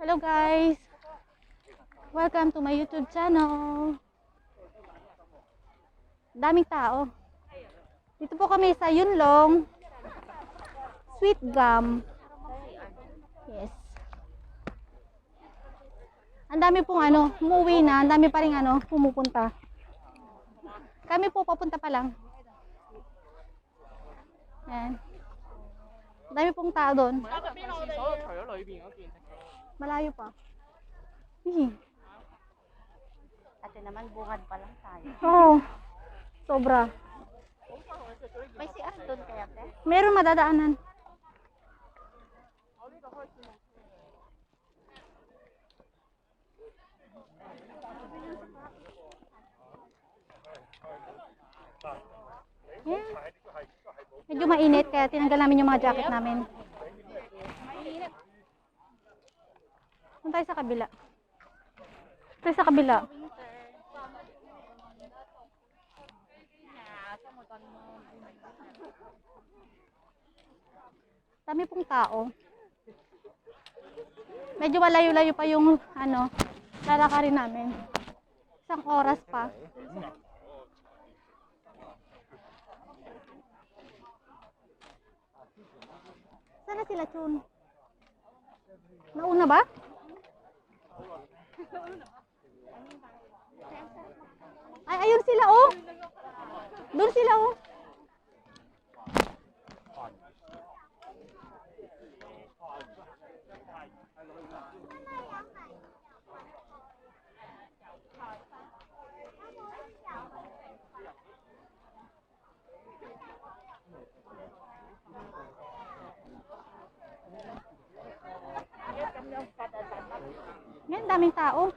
Hello guys! Welcome to my YouTube channel. Daming tao. Dito po kami sa Yunlong Sweet Gum. Yes. Ang dami pong umuwi na. Ang dami pa rin pumupunta. Kami po papunta pa lang. Ayan. Ang dami pong tao doon. Malayo pa. Ate naman, bungad pa lang tayo. Oo. Sobra. May CR doon kaya, te? Meron madadaanan. Yeah. Medyo mainit kaya tinanggal namin yung mga jacket namin. Punta tayo sa kabila. Tayo sa kabila. Dami pong tao. Medyo malayo-layo pa yung lalakarin namin. Isang oras pa. Sana sila, Chun? Nauna ba? Ay, ayun sila, oh. Doon sila, oh. Yan, daming tao.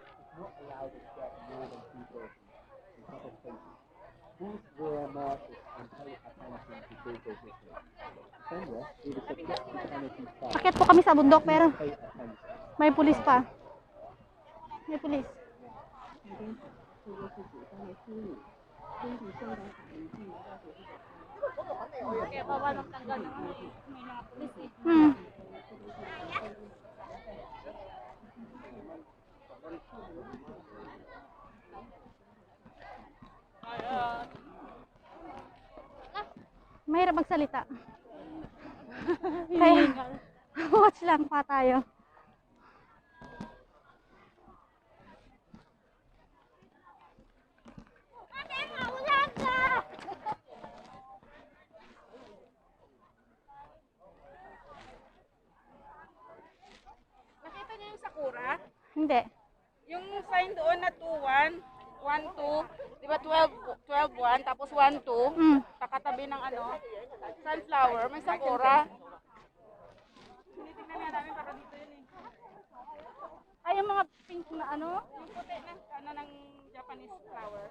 Akit po kami sa bundok pero may pulis pa. May pulis. Kaya bawal magtanggal ng may mga pulis eh. Mahirap magsalita. Kaya, watch lang pa tayo. Nakita niyo yung Sakura? Hindi. Yung sign doon na 2-1, 1-2, di ba 12-1, tapos 1-2, takatabi ng sunflower, may Sakura. Tinitingnan nga namin para dito yun eh. Ay, yung mga pink na Yung puti na ng Japanese flower.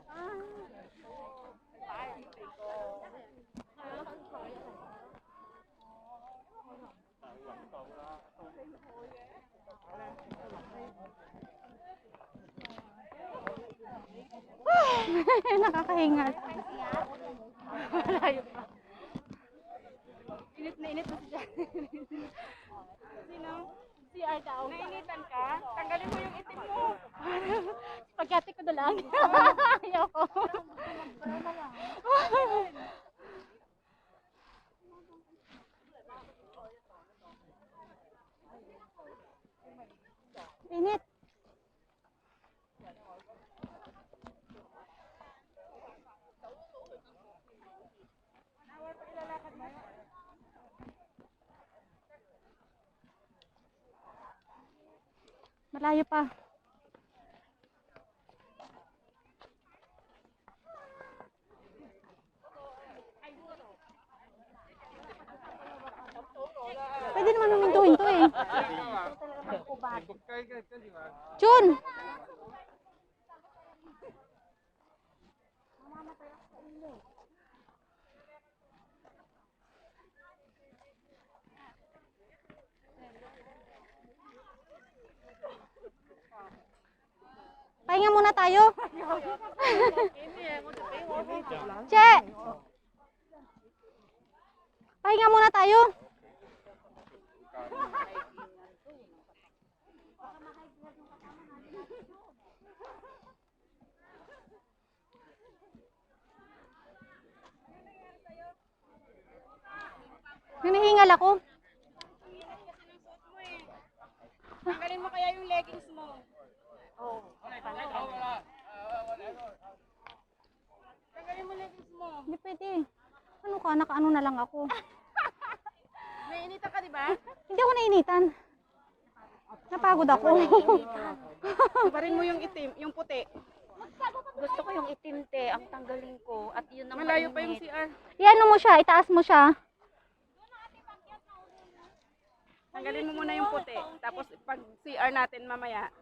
nakakahingal. Malayo pa. Init na si Jan. Sino? CR daw. Nainitan ka? Tanggalin mo yung itim mo. Spaghetti ko na lang. Ayaw ko. Init. Malayo pa. Pwede naman humintuin to eh. Chun! Pahinga muna tayo. Che! Pahinga muna tayo. Hinihingal ako. Tanggalin mo kaya yung leggings mo. Tanggalin mo leggings mo. Hindi pwede. Ano ka? Nakaano na lang ako. Nainita ka, di ba? Hindi ako nainitan. Napagod ako. Ibarin mo yung itim, yung puti. Gusto ko yung itim te, ang tanggalin ko. At yun ang Malayo pa yung mainit. CR. Iano mo siya, itaas mo siya. Tanggalin mo muna yung puti. Tapos pag CR natin mamaya.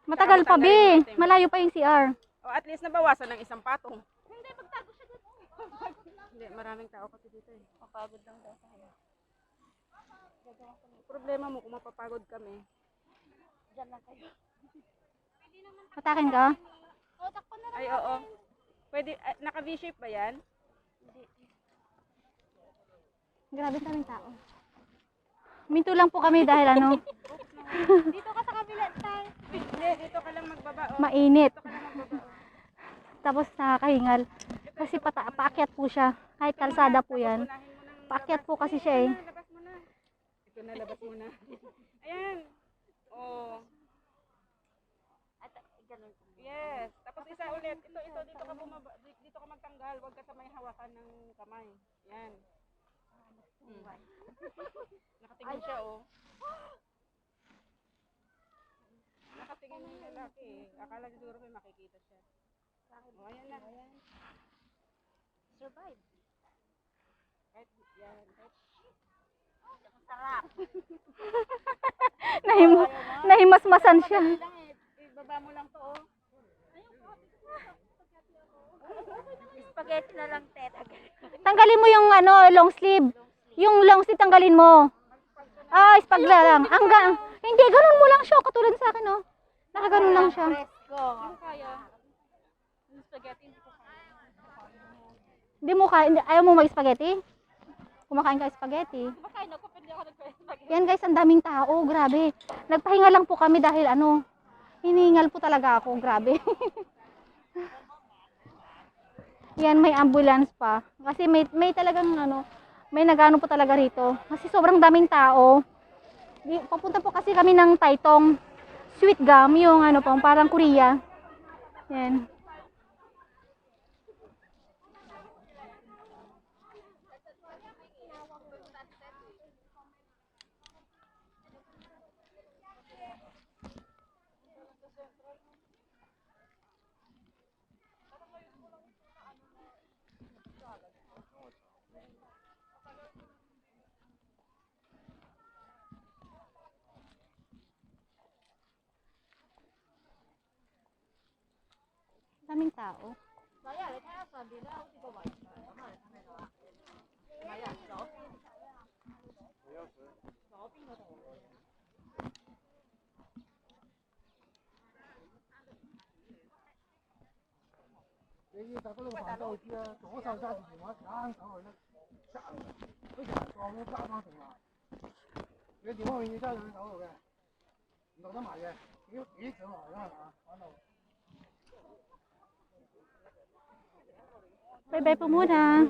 Matagal pa, be. Malayo pa yung CR. O at least nabawasan ng isang patong. Hindi, magtago siya dito. Hindi, maraming tao kasi dito eh. Mapagod lang daw tayo. Problema mo kung mapapagod kami. Diyan lang kayo. Patakin ka? Ay, oo. Pwede, naka V-shape ba yan? Grabe kaming tao. Minto lang po kami dahil ano, Dito ka sa kabila tayo. Hindi, dito ka lang magbaba. Oh. mainit. Dito ka lang magbaba. Oh. Tapos nakakahingal. Kasi paakyat po siya. Kahit kalsada po yan. Unahin mo ng Paakyat po kasi siya eh. labas mo na. Ito na, labas mo na. Ayan. Oh. At ganun. Yes. Tapos isa ulit. Ito, dito ka bumaba. Dito ka magtanggal. Huwag ka sa may hawakan ng kamay. Yan. Nakatingin siya, oh. Nakatingin yung lalaki, eh. Akala siguro may makikita siya. Oh, ayan na. Survive. Kahit, yan. Kahit, Sarap. Nahimasmasan siya. lang eh. Ibaba mo lang to, oh. Spaghetti na lang te. Tanggalin mo yung ano, long sleeve. Yung long sleeve tanggalin mo. Ah, ispagla lang. Hanggang, hindi, ganun mo lang siya. Katulad sa akin, oh. Nakaganon lang siya. Presko. Yung kaya. Yung spaghetti, hindi ko kaya. Hindi mo kaya, ayaw mo mag-spaghetti? Kumakain ka spaghetti. Kumakain ako, pwede ako nag-spaghetti. Yan guys, ang daming tao. Grabe. Nagpahinga lang po kami dahil ano, hiningal po talaga ako. Grabe. Yan, may ambulance pa. Kasi may talagang ano, may nagano po talaga rito. Kasi sobrang daming tao. Papunta po kasi kami ng Taitung. Sweet gum, yung ano po, parang Korea. Yan. Daming tao. Bye-bye po muna.